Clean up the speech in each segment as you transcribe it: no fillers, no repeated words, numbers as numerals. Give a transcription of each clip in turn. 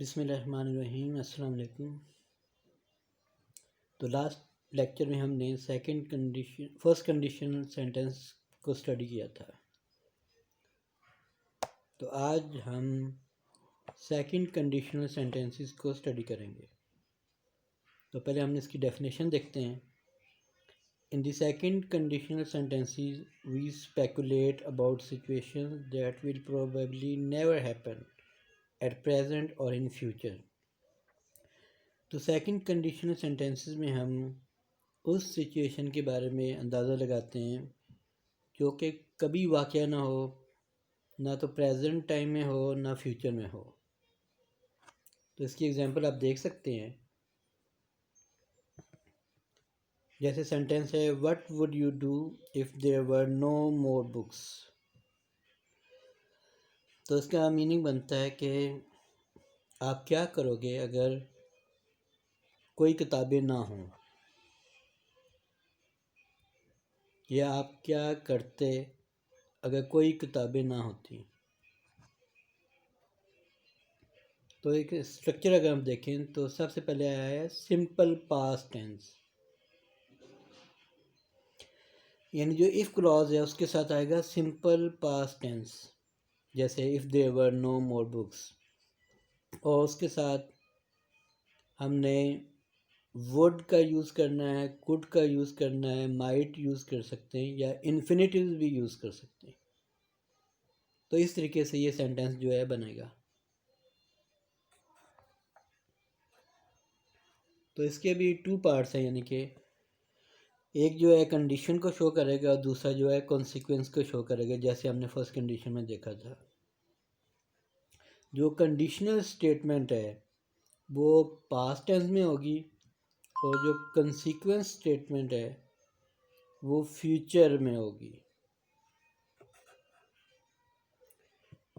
बिस्मिल्लाहिर्रहमानिर्रहीम। अस्सलाम वालेकुम। तो लास्ट लेक्चर में हमने फर्स्ट कंडीशनल सेंटेंस को स्टडी किया था। तो आज हम सेकंड कंडीशनल सेंटेंसेस को स्टडी करेंगे। तो पहले हमने इसकी डेफिनेशन देखते हैं। In the second conditional sentences we speculate about situations that will probably never happen at present और इन फ्यूचर। तो सेकंड कंडीशनल सेंटेंसेस में हम उस सिचुएशन के बारे में अंदाज़ा लगाते हैं जो कि कभी वाक़या ना हो, ना तो प्रेजेंट टाइम में हो ना फ्यूचर में हो। तो इसकी एग्जांपल आप देख सकते हैं। जैसे सेंटेंस है, what would you do if there were no more books. तो इसका मीनिंग बनता है कि आप क्या करोगे अगर कोई किताबें ना हों, या आप क्या करते अगर कोई किताबें ना होती। तो एक स्ट्रक्चर अगर हम देखें तो सबसे पहले आया है सिंपल पास्ट टेंस, यानी जो इफ़ क्लॉज है उसके साथ आएगा सिंपल पास्ट टेंस, जैसे if there were no more books. और उसके साथ हमने वुड का यूज़ करना है, कुड का यूज़ करना है, माइट यूज़ कर सकते हैं, या इन्फिनेटिव्स भी यूज़ कर सकते हैं। तो इस तरीके से ये सेंटेंस जो है बनेगा। तो इसके भी टू पार्ट्स हैं, यानी कि एक जो है कंडीशन को शो करेगा और दूसरा जो है कॉन्सिक्वेंस को शो करेगा, जैसे हमने फर्स्ट कंडीशन में देखा था। जो कंडीशनल स्टेटमेंट है वो पास्ट टेंस में होगी और जो कॉन्सिक्वेंस स्टेटमेंट है वो फ्यूचर में होगी।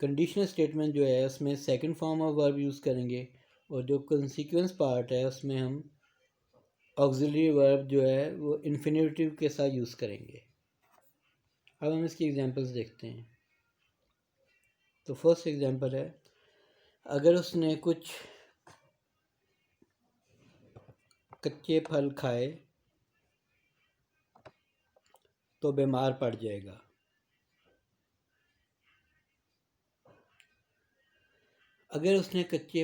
कंडीशनल स्टेटमेंट जो है उसमें second form of verb use करेंगे, और जो कॉन्सिक्वेंस पार्ट है उसमें हम ऑक्सिलरी वर्ब जो है वो इन्फिनेटिव के साथ यूज़ करेंगे। अब हम इसकी एग्जांपल्स देखते हैं। तो फर्स्ट एग्जांपल है, अगर उसने कुछ कच्चे फल खाए तो बीमार पड़ जाएगा। अगर उसने कच्चे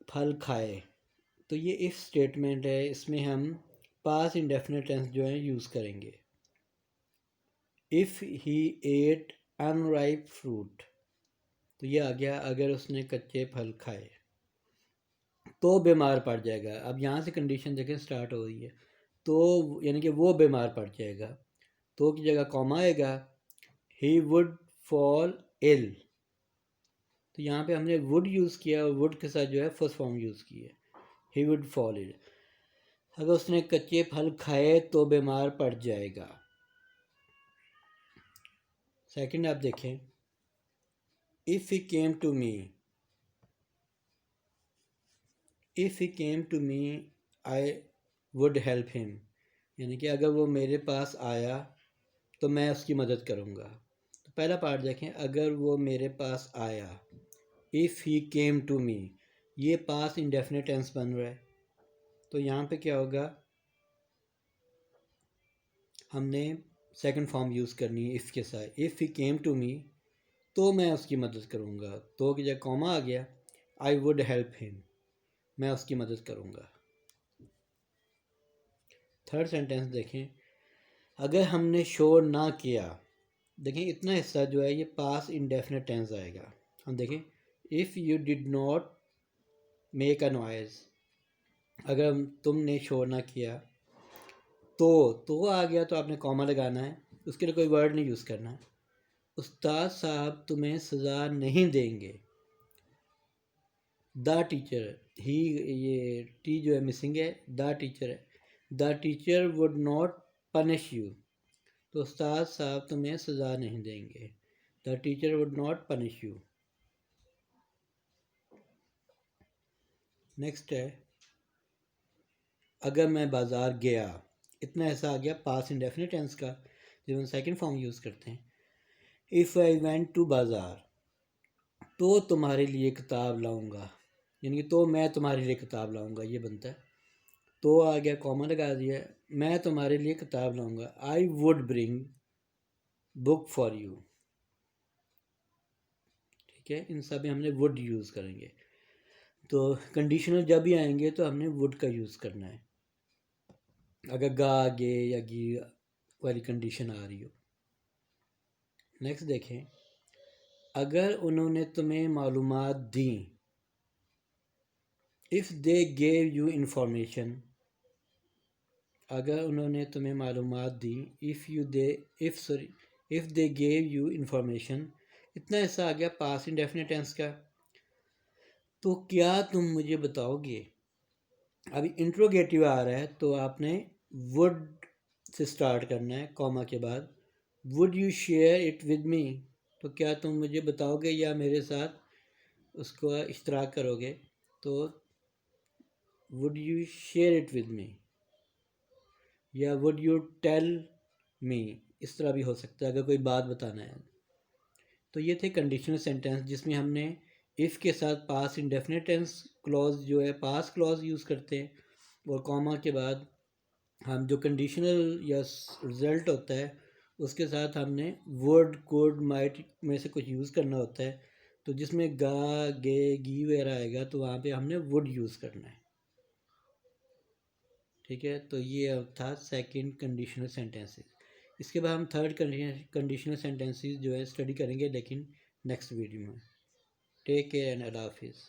फल खाए, तो ये इफ स्टेटमेंट है, इसमें हम पास्ट इंडेफिनिट टेंस जो है यूज़ करेंगे। If he ate unripe fruit, तो ये आ गया अगर उसने कच्चे फल खाए तो बीमार पड़ जाएगा। अब यहाँ से कंडीशन देखें स्टार्ट हो रही है, तो यानी कि वो बीमार पड़ जाएगा। तो की जगह कॉमा आएगा, ही वुड फॉल इल। तो यहाँ पे हमने वुड यूज़ किया और वुड के साथ जो है फर्स्ट फॉर्म यूज़ की है, ही वुड फॉल इल। अगर उसने कच्चे फल खाए तो बीमार पड़ जाएगा। सेकंड आप देखें, if he came to me, if he came to me I would help him, यानी कि अगर वो मेरे पास आया तो मैं उसकी मदद करूँगा। तो पहला पार्ट देखें, अगर वो मेरे पास आया, इफ़ ही केम टू मी, ये पास इंडेफिनिट टेंस बन रहा है। तो यहाँ पे क्या होगा, हमने सेकंड फॉर्म यूज़ करनी है इफ़ के साथ। इफ़ ही केम टू मी, तो मैं उसकी मदद करूँगा। तो की जगह कॉमा आ गया, आई वुड हेल्प हिम, मैं उसकी मदद करूँगा। थर्ड सेंटेंस देखें, अगर हमने शोर ना किया, देखें इतना हिस्सा जो है ये पास इंडेफिनिट टेंस आएगा। हम देखें, if you did not make a noise, अगर तुमने शोर ना किया, तो आ गया तो आपने कॉमा लगाना है, उसके लिए कोई वर्ड नहीं यूज़ करना है। उस्ताद साहब तुम्हें सज़ा नहीं देंगे। द टीचर, ही, ये टी जो है मिसिंग है, द टीचर है। The teacher would not punish you, तो उस्ताद साहब तुम्हें सज़ा नहीं देंगे। The teacher would not punish you. Next है, अगर मैं बाज़ार गया, इतना ऐसा आ गया पास इंडेफिनिट टेंस का, जब हम सेकंड फॉर्म यूज़ करते हैं। इफ़ आई वेंट टू बाज़ार, तो तुम्हारे लिए किताब लाऊंगा। यानी कि तो मैं तुम्हारे लिए किताब लाऊंगा, ये बनता है। तो आ गया, कॉमा लगा दिया, मैं तुम्हारे लिए किताब लाऊंगा, I would bring book for you. ठीक है, इन सब में हमने वुड यूज़ करेंगे। तो कंडीशनल जब भी आएंगे तो हमने वुड का यूज़ करना है, अगर गा गे या गी वाली कंडीशन आ रही हो। नेक्स्ट देखें, अगर उन्होंने तुम्हें मालूमात दी, if they gave you information, अगर उन्होंने तुम्हें मालूमात दी, if they gave you information, इतना ऐसा आ गया पास इंडेफिनिट टेंस का। तो क्या तुम मुझे बताओगे, अभी इंट्रोगेटिव आ रहा है तो आपने वुड से स्टार्ट करना है, कॉमा के बाद would you share it with me, तो क्या तुम मुझे बताओगे या मेरे साथ उसको इश्तराक करोगे। तो would you share it with me या वुड यू टेल मी, इस तरह भी हो सकता है अगर कोई बात बताना है। तो ये थे कंडीशनल सेंटेंस जिसमें हमने इफ़ के साथ पास इंडेफिनिट टेंस क्लॉज जो है पास क्लॉज यूज़ करते हैं, और कॉमा के बाद हम जो कंडीशनल या रिजल्ट होता है उसके साथ हमने वर्ड कोड माइट में से कुछ यूज़ करना होता है। तो जिसमें गा गे गी वगैरह आएगा तो वहाँ पे हमने वुड यूज़ करना है। ठीक है, तो ये अब था सेकंड कंडीशनल सेंटेंसेस। इसके बाद हम थर्ड कंडीशनल सेंटेंसेस जो है स्टडी करेंगे, लेकिन नेक्स्ट वीडियो में। टेक केयर एंड अल्लाह हाफिज़।